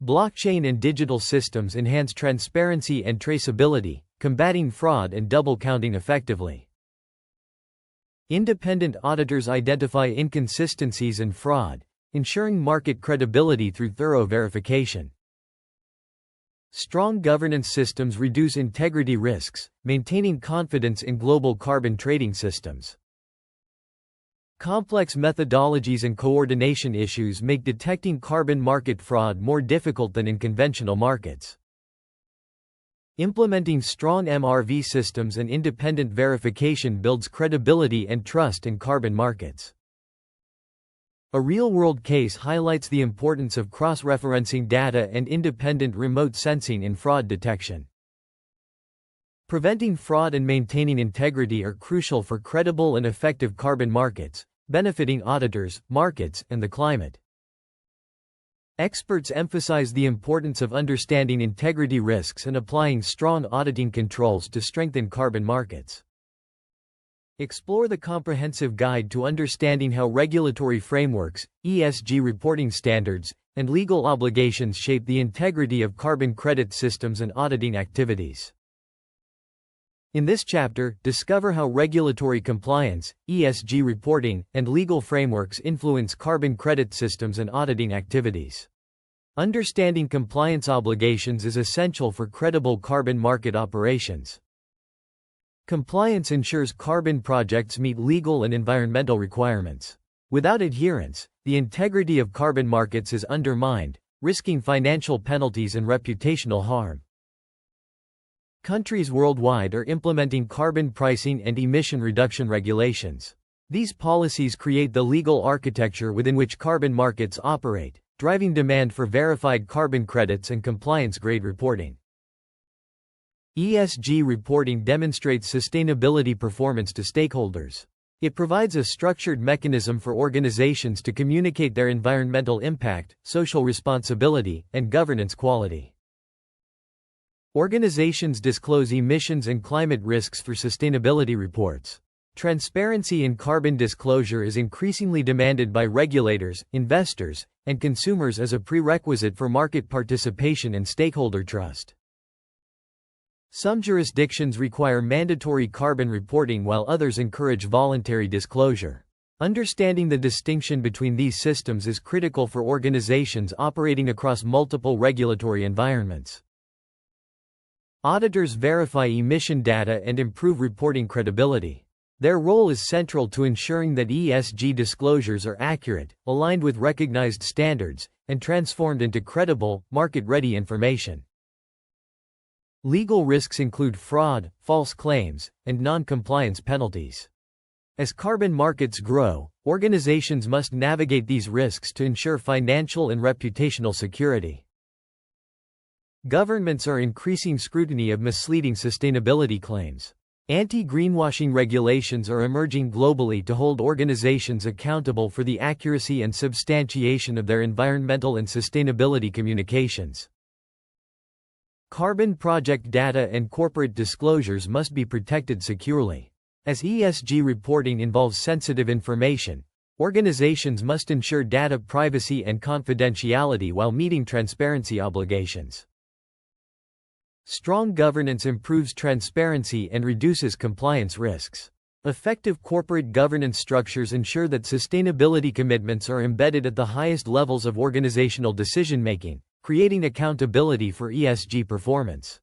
Blockchain and digital systems enhance transparency and traceability, combating fraud and double counting effectively. Independent auditors identify inconsistencies and fraud, ensuring market credibility through thorough verification. Strong governance systems reduce integrity risks, maintaining confidence in global carbon trading systems. Complex methodologies and coordination issues make detecting carbon market fraud more difficult than in conventional markets. Implementing strong MRV systems and independent verification builds credibility and trust in carbon markets. A real-world case highlights the importance of cross-referencing data and independent remote sensing in fraud detection. Preventing fraud and maintaining integrity are crucial for credible and effective carbon markets, benefiting auditors, markets, and the climate. Experts emphasize the importance of understanding integrity risks and applying strong auditing controls to strengthen carbon markets. Explore the comprehensive guide to understanding how regulatory frameworks, ESG reporting standards, and legal obligations shape the integrity of carbon credit systems and auditing activities. In this chapter, discover how regulatory compliance, ESG reporting, and legal frameworks influence carbon credit systems and auditing activities. Understanding compliance obligations is essential for credible carbon market operations. Compliance ensures carbon projects meet legal and environmental requirements. Without adherence, the integrity of carbon markets is undermined, risking financial penalties and reputational harm. Countries worldwide are implementing carbon pricing and emission reduction regulations. These policies create the legal architecture within which carbon markets operate, driving demand for verified carbon credits and compliance-grade reporting. ESG reporting demonstrates sustainability performance to stakeholders. It provides a structured mechanism for organizations to communicate their environmental impact, social responsibility, and governance quality. Organizations disclose emissions and climate risks through sustainability reports. Transparency in carbon disclosure is increasingly demanded by regulators, investors, and consumers as a prerequisite for market participation and stakeholder trust. Some jurisdictions require mandatory carbon reporting while others encourage voluntary disclosure. Understanding the distinction between these systems is critical for organizations operating across multiple regulatory environments. Auditors verify emission data and improve reporting credibility. Their role is central to ensuring that ESG disclosures are accurate, aligned with recognized standards, and transformed into credible, market-ready information. Legal risks include fraud, false claims, and non-compliance penalties. As carbon markets grow, organizations must navigate these risks to ensure financial and reputational security. Governments are increasing scrutiny of misleading sustainability claims. Anti-greenwashing regulations are emerging globally to hold organizations accountable for the accuracy and substantiation of their environmental and sustainability communications. Carbon project data and corporate disclosures must be protected securely. As ESG reporting involves sensitive information, organizations must ensure data privacy and confidentiality while meeting transparency obligations. Strong governance improves transparency and reduces compliance risks. Effective corporate governance structures ensure that sustainability commitments are embedded at the highest levels of organizational decision-making, creating accountability for ESG performance.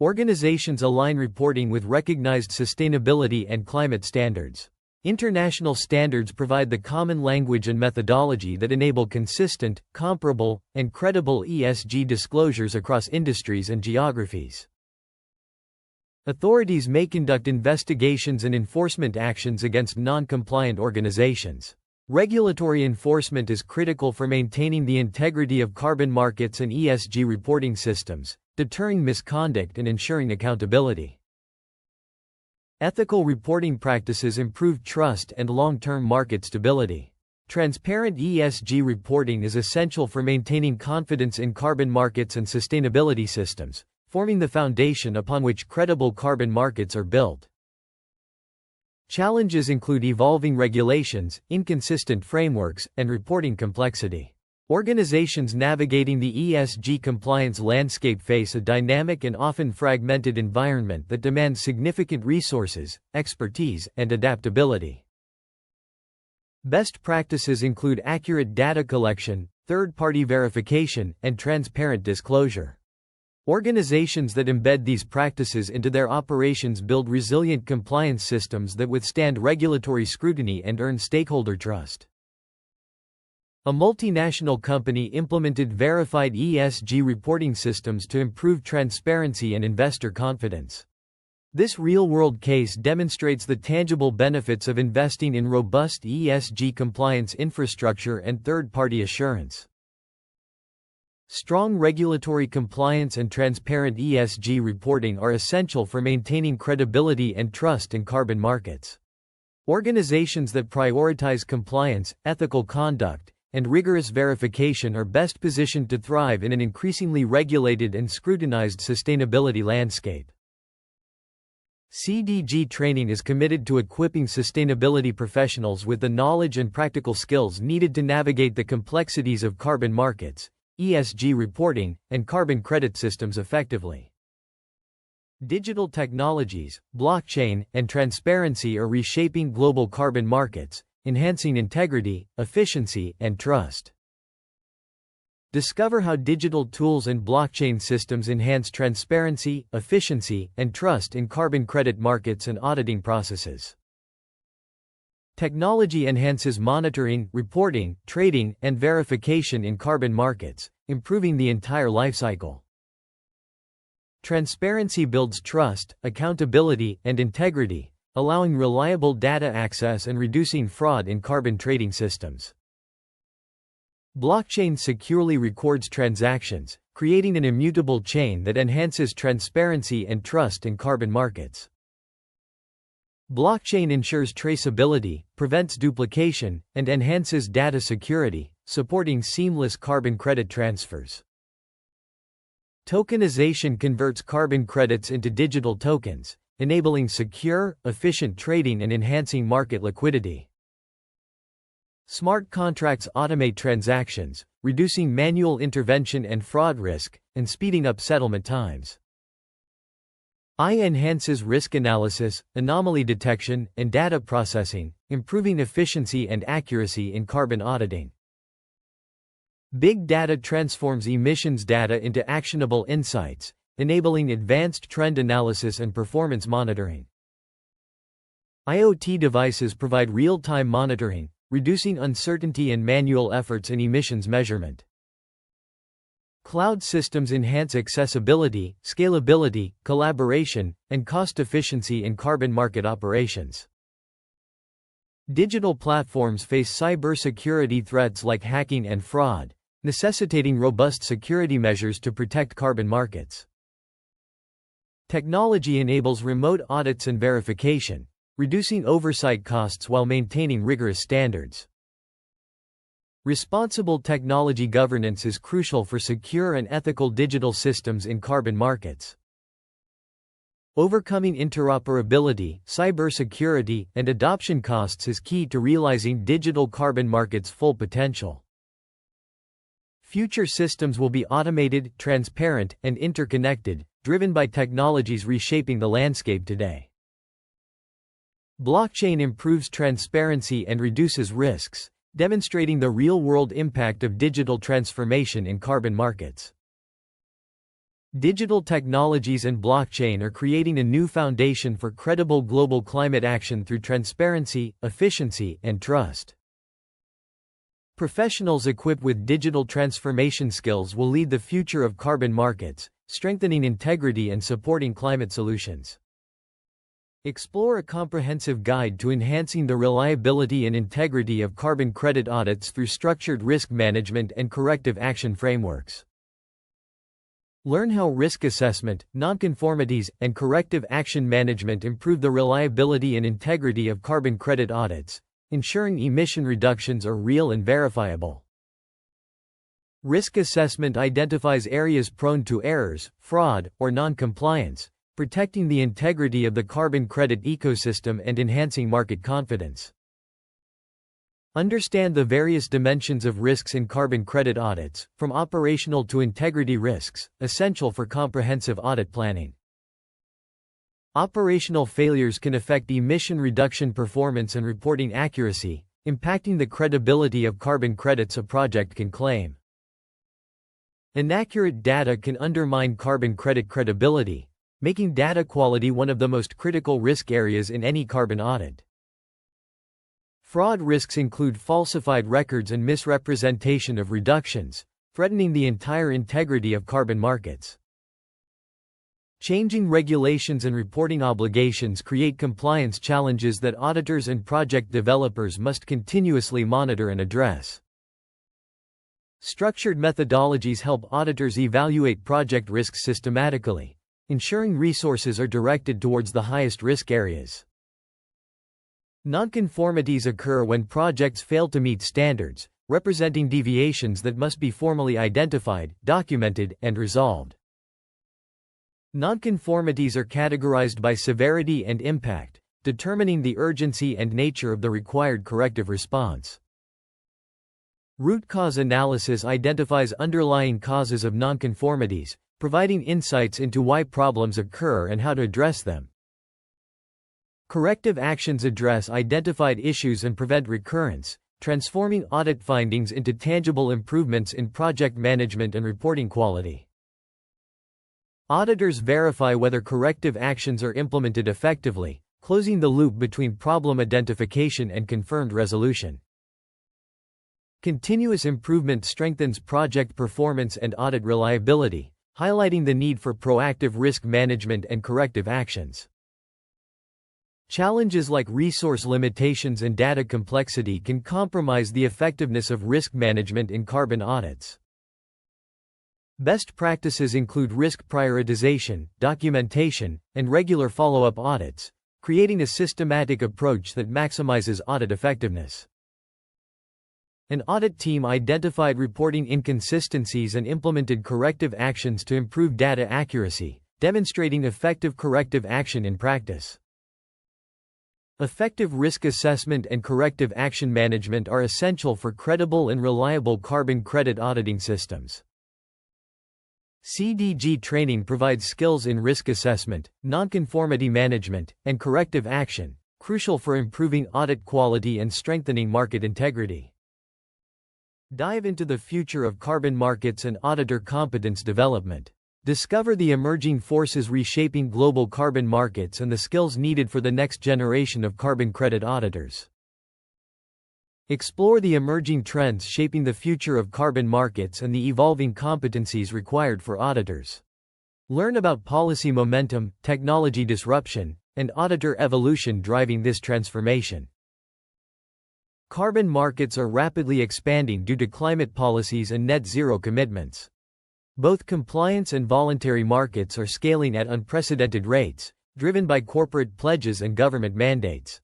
Organizations align reporting with recognized sustainability and climate standards. International standards provide the common language and methodology that enable consistent, comparable, and credible ESG disclosures across industries and geographies. Authorities may conduct investigations and enforcement actions against non-compliant organizations. Regulatory enforcement is critical for maintaining the integrity of carbon markets and ESG reporting systems, deterring misconduct and ensuring accountability. Ethical reporting practices improve trust and long-term market stability. Transparent ESG reporting is essential for maintaining confidence in carbon markets and sustainability systems, forming the foundation upon which credible carbon markets are built. Challenges include evolving regulations, inconsistent frameworks, and reporting complexity. Organizations navigating the ESG compliance landscape face a dynamic and often fragmented environment that demands significant resources, expertise, and adaptability. Best practices include accurate data collection, third-party verification, and transparent disclosure. Organizations that embed these practices into their operations build resilient compliance systems that withstand regulatory scrutiny and earn stakeholder trust. A multinational company implemented verified ESG reporting systems to improve transparency and investor confidence. This real-world case demonstrates the tangible benefits of investing in robust ESG compliance infrastructure and third-party assurance. Strong regulatory compliance and transparent ESG reporting are essential for maintaining credibility and trust in carbon markets. Organizations that prioritize compliance, ethical conduct, and rigorous verification are best positioned to thrive in an increasingly regulated and scrutinized sustainability landscape. CDG training is committed to equipping sustainability professionals with the knowledge and practical skills needed to navigate the complexities of carbon markets, ESG reporting, and carbon credit systems effectively. Digital technologies, blockchain, and transparency are reshaping global carbon markets, enhancing integrity, efficiency, and trust. Discover how digital tools and blockchain systems enhance transparency, efficiency, and trust in carbon credit markets and auditing processes. Technology enhances monitoring, reporting, trading, and verification in carbon markets, improving the entire lifecycle. Transparency builds trust, accountability, and integrity, allowing reliable data access and reducing fraud in carbon trading systems. Blockchain securely records transactions, creating an immutable chain that enhances transparency and trust in carbon markets. Blockchain ensures traceability, prevents duplication, and enhances data security, supporting seamless carbon credit transfers. Tokenization converts carbon credits into digital tokens, enabling secure, efficient trading and enhancing market liquidity. Smart contracts automate transactions, reducing manual intervention and fraud risk, and speeding up settlement times. AI enhances risk analysis, anomaly detection, and data processing, improving efficiency and accuracy in carbon auditing. Big data transforms emissions data into actionable insights, enabling advanced trend analysis and performance monitoring. IoT devices provide real-time monitoring, reducing uncertainty and manual efforts in emissions measurement. Cloud systems enhance accessibility, scalability, collaboration, and cost efficiency in carbon market operations. Digital platforms face cybersecurity threats like hacking and fraud, necessitating robust security measures to protect carbon markets. Technology enables remote audits and verification, reducing oversight costs while maintaining rigorous standards. Responsible technology governance is crucial for secure and ethical digital systems in carbon markets. Overcoming interoperability, cybersecurity, and adoption costs is key to realizing digital carbon markets' full potential. Future systems will be automated, transparent, and interconnected, driven by technologies reshaping the landscape today. Blockchain improves transparency and reduces risks, demonstrating the real-world impact of digital transformation in carbon markets. Digital technologies and blockchain are creating a new foundation for credible global climate action through transparency, efficiency, and trust. Professionals equipped with digital transformation skills will lead the future of carbon markets, strengthening integrity and supporting climate solutions. Explore a comprehensive guide to enhancing the reliability and integrity of carbon credit audits through structured risk management and corrective action frameworks. Learn how risk assessment, nonconformities, and corrective action management improve the reliability and integrity of carbon credit audits, ensuring emission reductions are real and verifiable. Risk assessment identifies areas prone to errors, fraud, or non-compliance, protecting the integrity of the carbon credit ecosystem and enhancing market confidence. Understand the various dimensions of risks in carbon credit audits, from operational to integrity risks, essential for comprehensive audit planning. Operational failures can affect emission reduction performance and reporting accuracy, impacting the credibility of carbon credits a project can claim. Inaccurate data can undermine carbon credit credibility, making data quality one of the most critical risk areas in any carbon audit. Fraud risks include falsified records and misrepresentation of reductions, threatening the entire integrity of carbon markets. Changing regulations and reporting obligations create compliance challenges that auditors and project developers must continuously monitor and address. Structured methodologies help auditors evaluate project risks systematically, ensuring resources are directed towards the highest risk areas. Nonconformities occur when projects fail to meet standards, representing deviations that must be formally identified, documented, and resolved. Nonconformities are categorized by severity and impact, determining the urgency and nature of the required corrective response. Root cause analysis identifies underlying causes of nonconformities, providing insights into why problems occur and how to address them. Corrective actions address identified issues and prevent recurrence, transforming audit findings into tangible improvements in project management and reporting quality. Auditors verify whether corrective actions are implemented effectively, closing the loop between problem identification and confirmed resolution. Continuous improvement strengthens project performance and audit reliability, highlighting the need for proactive risk management and corrective actions. Challenges like resource limitations and data complexity can compromise the effectiveness of risk management in carbon audits. Best practices include risk prioritization, documentation, and regular follow-up audits, creating a systematic approach that maximizes audit effectiveness. An audit team identified reporting inconsistencies and implemented corrective actions to improve data accuracy, demonstrating effective corrective action in practice. Effective risk assessment and corrective action management are essential for credible and reliable carbon credit auditing systems. CDG training provides skills in risk assessment, nonconformity management, and corrective action, crucial for improving audit quality and strengthening market integrity. Dive into the future of carbon markets and auditor competence development. Discover the emerging forces reshaping global carbon markets and the skills needed for the next generation of carbon credit auditors. Explore the emerging trends shaping the future of carbon markets and the evolving competencies required for auditors. Learn about policy momentum, technology disruption, and auditor evolution driving this transformation. Carbon markets are rapidly expanding due to climate policies and net zero commitments. Both compliance and voluntary markets are scaling at unprecedented rates, driven by corporate pledges and government mandates.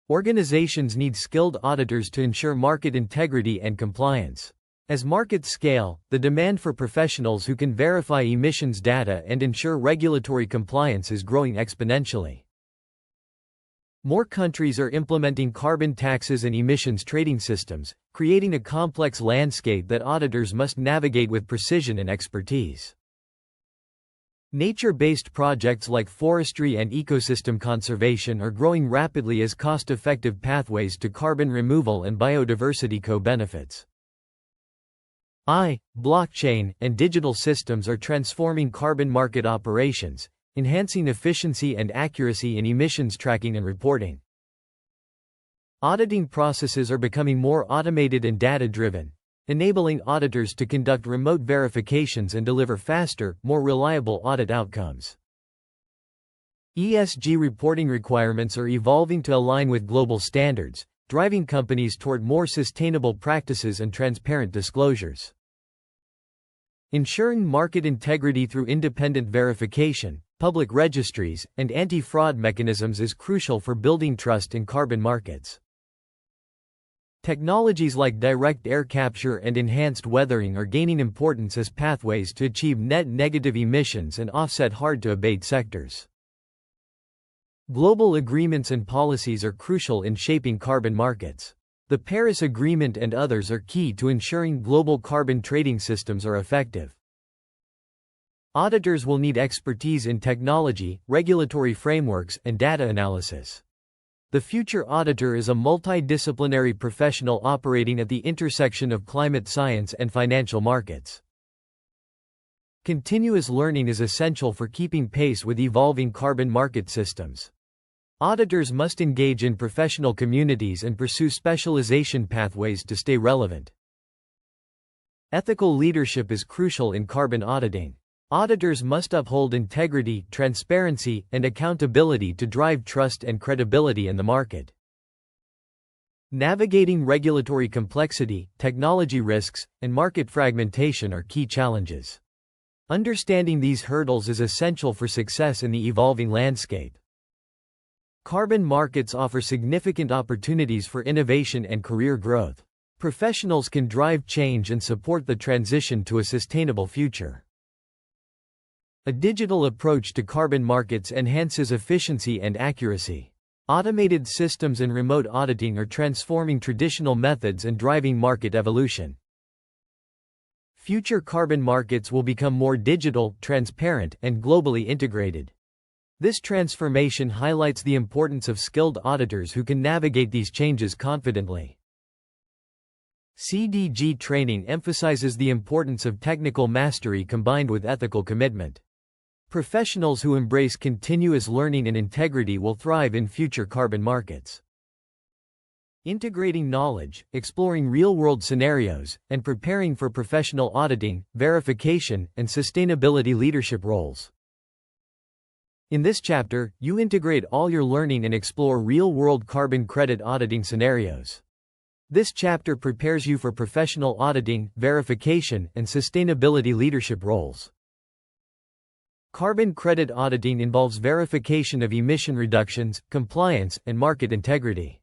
Organizations need skilled auditors to ensure market integrity and compliance. As markets scale, the demand for professionals who can verify emissions data and ensure regulatory compliance is growing exponentially. More countries are implementing carbon taxes and emissions trading systems, creating a complex landscape that auditors must navigate with precision and expertise. Nature-based projects like forestry and ecosystem conservation are growing rapidly as cost-effective pathways to carbon removal and biodiversity co-benefits. Blockchain and digital systems are transforming carbon market operations, enhancing efficiency and accuracy in emissions tracking and reporting. Auditing processes are becoming more automated and data-driven, enabling auditors to conduct remote verifications and deliver faster, more reliable audit outcomes. ESG reporting requirements are evolving to align with global standards, driving companies toward more sustainable practices and transparent disclosures. Ensuring market integrity through independent verification, public registries, and anti-fraud mechanisms is crucial for building trust in carbon markets. Technologies like direct air capture and enhanced weathering are gaining importance as pathways to achieve net negative emissions and offset hard-to-abate sectors. Global agreements and policies are crucial in shaping carbon markets. The Paris Agreement and others are key to ensuring global carbon trading systems are effective. Auditors will need expertise in technology, regulatory frameworks, and data analysis. The future auditor is a multidisciplinary professional operating at the intersection of climate science and financial markets. Continuous learning is essential for keeping pace with evolving carbon market systems. Auditors must engage in professional communities and pursue specialization pathways to stay relevant. Ethical leadership is crucial in carbon auditing. Auditors must uphold integrity, transparency, and accountability to drive trust and credibility in the market. Navigating regulatory complexity, technology risks, and market fragmentation are key challenges. Understanding these hurdles is essential for success in the evolving landscape. Carbon markets offer significant opportunities for innovation and career growth. Professionals can drive change and support the transition to a sustainable future. A digital approach to carbon markets enhances efficiency and accuracy. Automated systems and remote auditing are transforming traditional methods and driving market evolution. Future carbon markets will become more digital, transparent, and globally integrated. This transformation highlights the importance of skilled auditors who can navigate these changes confidently. CDG training emphasizes the importance of technical mastery combined with ethical commitment. Professionals who embrace continuous learning and integrity will thrive in future carbon markets. Integrating knowledge, exploring real-world scenarios, and preparing for professional auditing, verification, and sustainability leadership roles. In this chapter, you integrate all your learning and explore real-world carbon credit auditing scenarios. This chapter prepares you for professional auditing, verification, and sustainability leadership roles. Carbon credit auditing involves verification of emission reductions, compliance, and market integrity.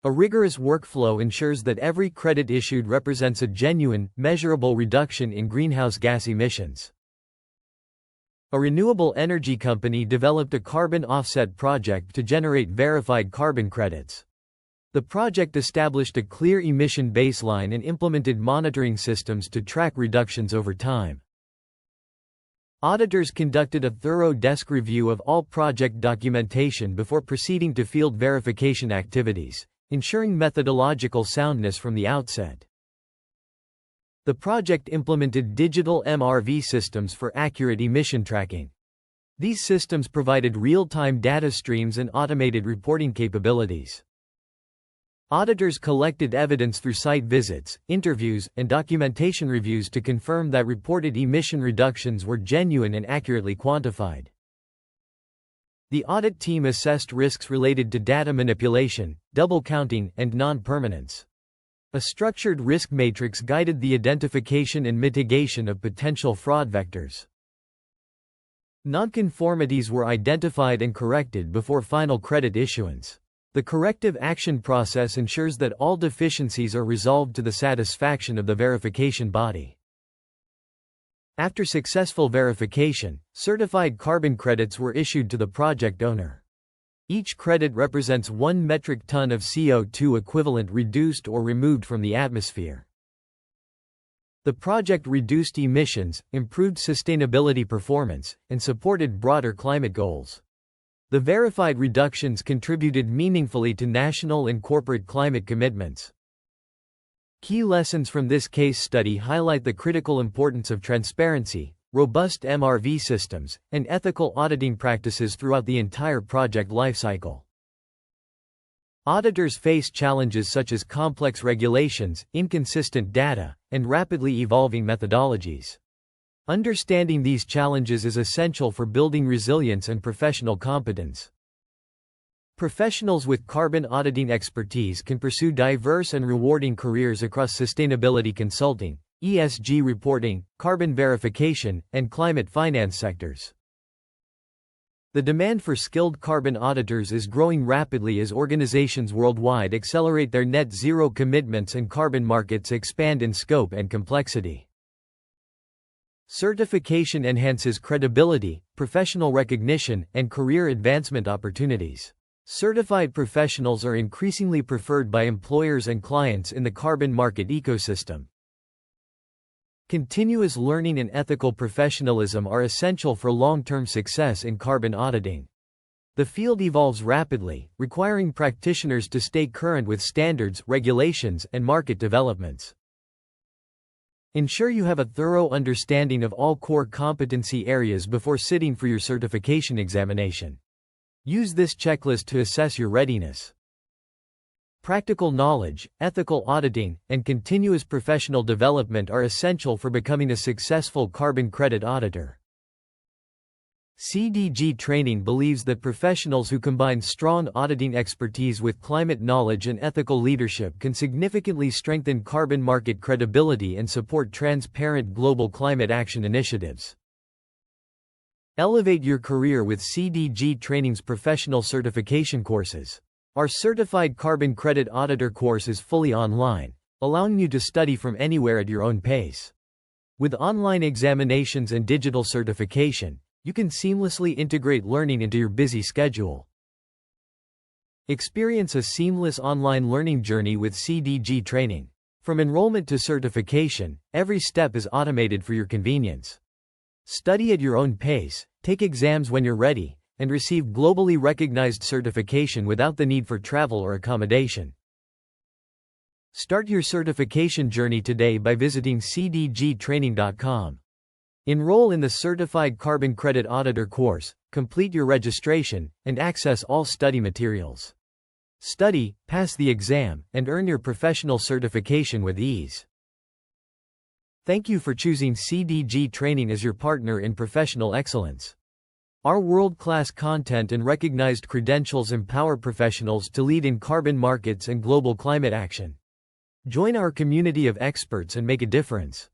A rigorous workflow ensures that every credit issued represents a genuine, measurable reduction in greenhouse gas emissions. A renewable energy company developed a carbon offset project to generate verified carbon credits. The project established a clear emission baseline and implemented monitoring systems to track reductions over time. Auditors conducted a thorough desk review of all project documentation before proceeding to field verification activities, ensuring methodological soundness from the outset. The project implemented digital MRV systems for accurate emission tracking. These systems provided real-time data streams and automated reporting capabilities. Auditors collected evidence through site visits, interviews, and documentation reviews to confirm that reported emission reductions were genuine and accurately quantified. The audit team assessed risks related to data manipulation, double counting, and non-permanence. A structured risk matrix guided the identification and mitigation of potential fraud vectors. Nonconformities were identified and corrected before final credit issuance. The corrective action process ensures that all deficiencies are resolved to the satisfaction of the verification body. After successful verification, certified carbon credits were issued to the project owner. Each credit represents 1 metric ton of CO2 equivalent reduced or removed from the atmosphere. The project reduced emissions, improved sustainability performance, and supported broader climate goals. The verified reductions contributed meaningfully to national and corporate climate commitments. Key lessons from this case study highlight the critical importance of transparency, robust MRV systems, and ethical auditing practices throughout the entire project lifecycle. Auditors face challenges such as complex regulations, inconsistent data, and rapidly evolving methodologies. Understanding these challenges is essential for building resilience and professional competence. Professionals with carbon auditing expertise can pursue diverse and rewarding careers across sustainability consulting, ESG reporting, carbon verification, and climate finance sectors. The demand for skilled carbon auditors is growing rapidly as organizations worldwide accelerate their net zero commitments and carbon markets expand in scope and complexity. Certification enhances credibility, professional recognition, and career advancement opportunities. Certified professionals are increasingly preferred by employers and clients in the carbon market ecosystem. Continuous learning and ethical professionalism are essential for long-term success in carbon auditing. The field evolves rapidly, requiring practitioners to stay current with standards, regulations, and market developments. Ensure you have a thorough understanding of all core competency areas before sitting for your certification examination. Use this checklist to assess your readiness. Practical knowledge, ethical auditing, and continuous professional development are essential for becoming a successful carbon credit auditor. CDG Training believes that professionals who combine strong auditing expertise with climate knowledge and ethical leadership can significantly strengthen carbon market credibility and support transparent global climate action initiatives. Elevate your career with CDG Training's professional certification courses. Our Certified Carbon Credit Auditor course is fully online, allowing you to study from anywhere at your own pace. With online examinations and digital certification, you can seamlessly integrate learning into your busy schedule. Experience a seamless online learning journey with CDG Training. From enrollment to certification, every step is automated for your convenience. Study at your own pace, take exams when you're ready, and receive globally recognized certification without the need for travel or accommodation. Start your certification journey today by visiting cdgtraining.com. Enroll in the Certified Carbon Credit Auditor course, complete your registration, and access all study materials. Study, pass the exam, and earn your professional certification with ease. Thank you for choosing CDG Training as your partner in professional excellence. Our world-class content and recognized credentials empower professionals to lead in carbon markets and global climate action. Join our community of experts and make a difference.